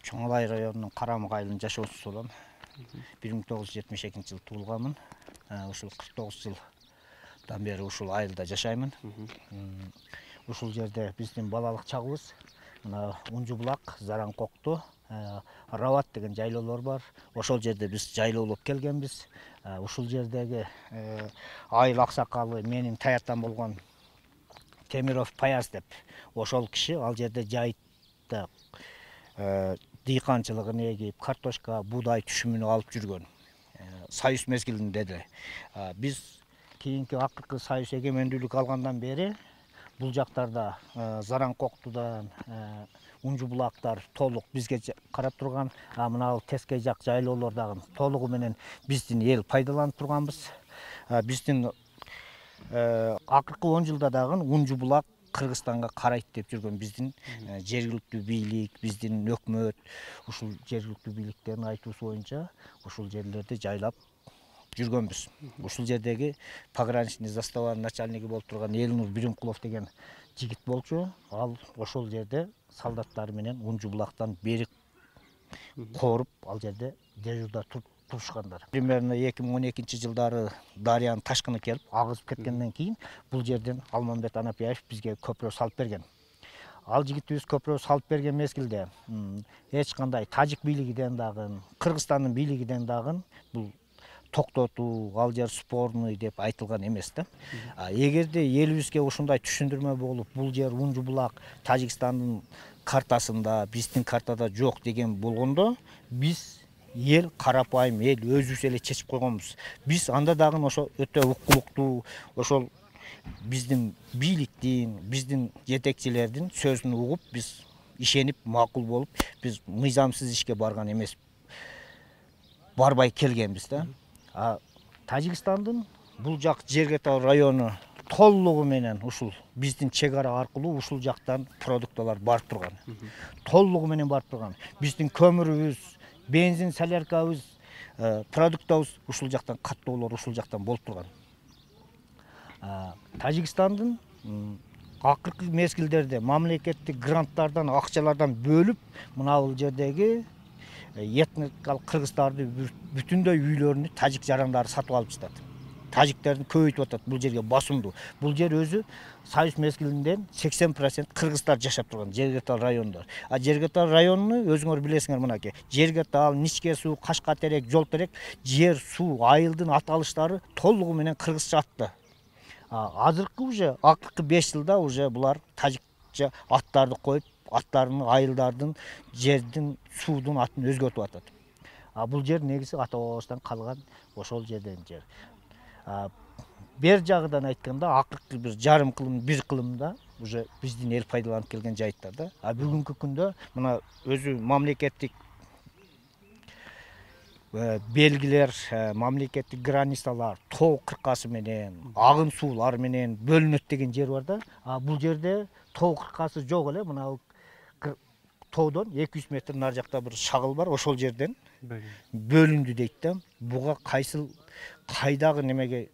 Чоңалай районунун Карамык айылынын жашоочусу болом. 1972 жылы туулганмын. Ушул 49 жылдан бери ушул айылда жашаймын. Ушул жерде биздин балалык чагыбыз мына Унжу булак, Заранкокту, Рават деген жайлоолор бар. Ошол жерде биз жайлоолоп келгенбиз. Ушул жердеги айыл аксакалы менин таятан болгон Темиров Паяз деп ошол киши ал жерде жайытта дыйканчылыгын эгип, картошка, буудай түшүмүн алып жүргөн. Союз мезгилинде де. Биз кийинки акыркы союз эгемендүүлүк алгандан бери бул жактарда Заранкоктудан Унжу булактар толук бизге карап турган, мына тескей жак жайлоолор дагы толугу менен биздин эл пайдаланып турганбыз. Биздин акыркы 10 жылда дагы Унжу булак Кыргызстанга карайт деп жүргөн биздин жергиликтүү бийлик, биздин өкмөт ушул жергиликтүү бийликтердин айтуусу боюнча ушул жерлерди жайлап жүргөнбүз. Ушул жердеги пограничный заставанын начальниги болуп турган Элнур Биринкулов деген жигит болчу. Ал ошол жерде солдаттары менен Унжу булактан берик коруп, ал жерде дежурда турушкандар. Примерно 2012 жылдары дарыянын ташкыны келип, агызып кеткенден кийин бул жерден Алмамбет Анапияев бизге көпүрө салып берген. Ал жигитибиз көпүрө салып берген мезгилде эч кандай тажик бийлигиден дагы, Кыргызстандын бийлигиден дагы бул токтотуу, ал жер спорный деп айтылган эмес да. Эгерде элибизге ушундай түшүндүрмө болуп, бул жер Унжу булак Тажикстандын картасында, биздин картада жок деген болгондо, биз эл карапайым эл өзүбүз эле чечип койгонбуз. Биз анда дагы ошо өтө укулуктуу, ошол биздин бийликтин, биздин жетекчилердин сөзүн угуп, биз ишенип, макул болуп, биз мыйзамсыз ишке барган эмес. Барбай келгенбиз да. Тажикстандын бул жак Жергетал району толугу менен ушул биздин чек ара аркылуу ушул жактан продукталар барып турган. Толугу менен барып турган. Биздин көмүрүбүз, бензин, соляркабыз, продуктабыз ушул жактан, каттоолор ушул жактан болуп турган. Тажикстандын акыркы мезгилдерде мамлекеттик гранттардан, акчалардан бөлүп, мына бул жердеги этникалык кыргыздарды бүтүндөй үйлөрүнү тажик жарандары сатып алып жатат. Тажиктердин көбөйтүп атат бул жерге басымдуу. Бул жер өзү союз мезгилинде 80% кыргыздар жашап турган Жергетал районунда. Жергетал районуну өзүңөр билесиңер мынакей. Жергетал, Ничке суу, Кашкатерек, Жолтерек жер, суу, айылдын аталыштары толугу менен кыргызча атты. Азыркы уже акыркы 5 жылда уже булар тажикча аттарды коюп, аттардын, айылдардын, жердин, суудун атын өзгөртүп атат. Бул жер негизи ата бабабыздан калган ошол жерден жер. Бер жагынан айтканда акыркы бир жарым кылым, бир кылымда уже биздин эл пайдаланып келген жайыттарда. Бүгүнкү күндө мына өзү мамлекеттик белгилер, мамлекеттик границалар, тоо кыркасы менен, агын суулар менен бөлүнөт деген жер бар да. Бул жерде тоо кыркасы жок эле, мына тоодон 200 метр нар жакта бир шагыл бар, ошол жерден бөлүндү дейт да. Буга кайдагы немеге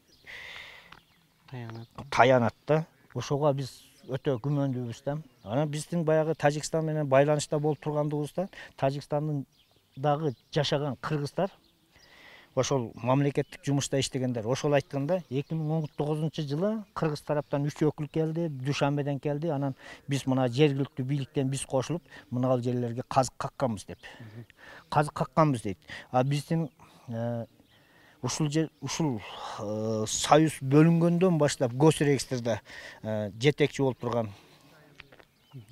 таянат да. Ошого биз өтө күмөндүүбүз да. Анан биздин баягы Тажикстан менен байланышта болуп тургандыгыбыздан, Тажикстандын дагы жашаган кыргыздар, ошол мамлекеттик жумушта иштегендер, ошол айтканда 2019 жылы кыргыз тараптан 3 өкүл келди, Душанбеден келди. Анан биз мына жергиликтүү бийликтен биз кошулуп, мына жерлерге казык какканбыз деп. Казык какканбыз дейт. Биздин ушул союз бөлүнгөндөн баштап госрегистрде жетекчи болуп турган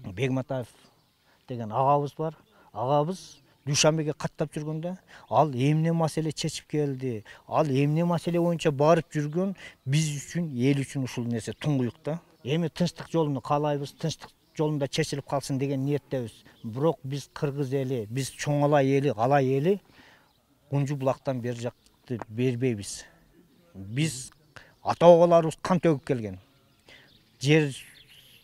Бегматаев деген агабыз бар. Агабыз Душанбеге каттап жүргөндө, ал эмне маселе чечип келди, ал эмне маселе боюнча барып жүргөн, биз үчүн, эл үчүн ушул нерсе туңгуюк да. Эми тынчтык жолуну каалайбыз, тынчтык жолунда чечилип калсын деген ниеттебиз. Бирок биз кыргыз эли, биз Чоңалай эли, Алай эли Унжу булактан бер жакты бербейбиз. Биз ата бабаларыбыз кан төгүп келген. Жер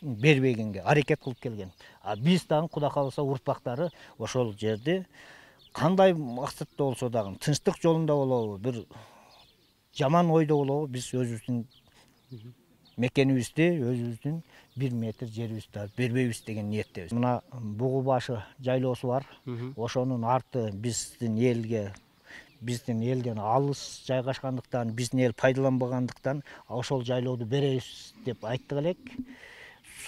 бербегенге аракет кылып келген. Биз дагы Кудай кааласа урпактары ошол жерди кандай максатта болсо дагы тынчтык жолунда болобу, бир жаман ойдо болобу, биз өзүбүздүн мекенибизди өзүбүздүн 1 метр жерибизди бербейбиз деген ниеттебиз. Мына бугу башы жайлоосу бар. Ошонун арты биздин элден алыс жайгашкандыктан, биздин эл пайдаланбагандыктан ошол жайлооду беребиз деп айттык элек.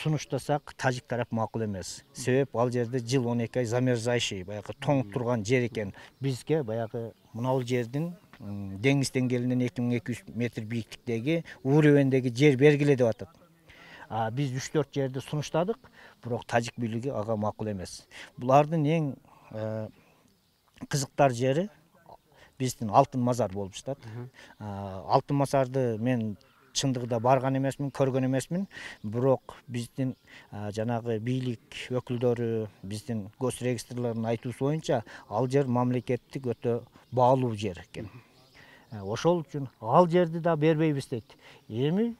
Сунуштасак тажик тарап макул эмес. Себеп ал жерде жыл 12 ай замерзающий, баягы тоңуп турган жер экен. Бизге баягы мынау жердин деңиз деңгээлинен 2200 метр бийиктиктеги уровендеги жер бергиле деп атат. Биз 3-4 жерди сунуштадык, бирок тажик бийлиги ага макул эмес. Булардын эң кызыктар жери биздин алтын мазар болуп жатат. Алтын мазарды мен чындыгында барган эмесмин, көргөн эмесмин, бирок биздин жанагы бийлик өкүлдөрү, биздин госрегистрлардын айтуусу боюнча ал жер мамлекеттик өтө баалуу жер экен. Ошол үчүн ал жерди да бербейбиз дейт. Эми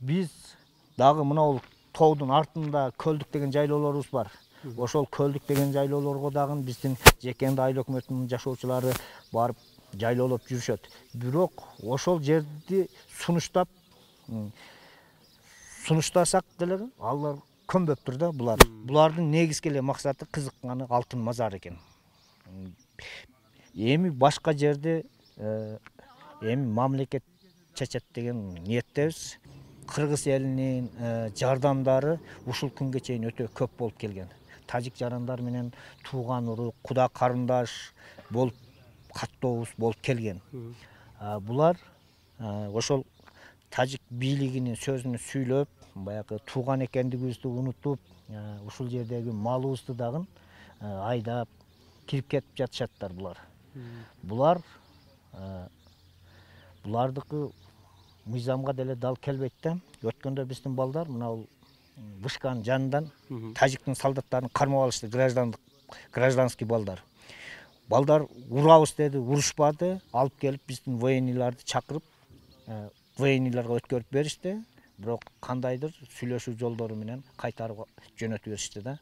биз дагы мынау тоодун артында Көлдүк деген жайлоолорубуз бар. Ошол Көлдүк деген жайлоолорго дагы биздин Жекенди айыл өкмөтүнүн жашоочулары барып жайлоолоп жүрүшөт. Бирок ошол жерди сунуштасак деле алар көнбөптүр да булар. Булардын негизги эле максаты кызыкканы алтын мазар экен. Эми башка жерди эми мамлекет чечет деген ниеттебиз. Кыргыз элинин жардамдары ушул күнгө чейин өтө көп болуп келген. Тажик жарандар менен тууган урук, куда карындаш болуп каттообуз болуп келген. Булар ошол тажик бийлигинин сөзүн сүйлөп, баягы тууган экендигибизди унутуп, ушул жердеги малыбызды дагы айдап кирип кетип жатышаттар булар. Булардыкы мыйзамга деле дал келбейт да. Өткөндө биздин балдар мынау вышканын жанынан тажиктин солдаттарын кармап алышты, гражданский балдар. Балдар урабыз деди, урушпады, алып келип биздин военныйларды чакырып, военныйларга өткөрүп беришти. Бирок кандайдыр сүйлөшүү жолдору менен кайтарып жөнөтүп беришти да.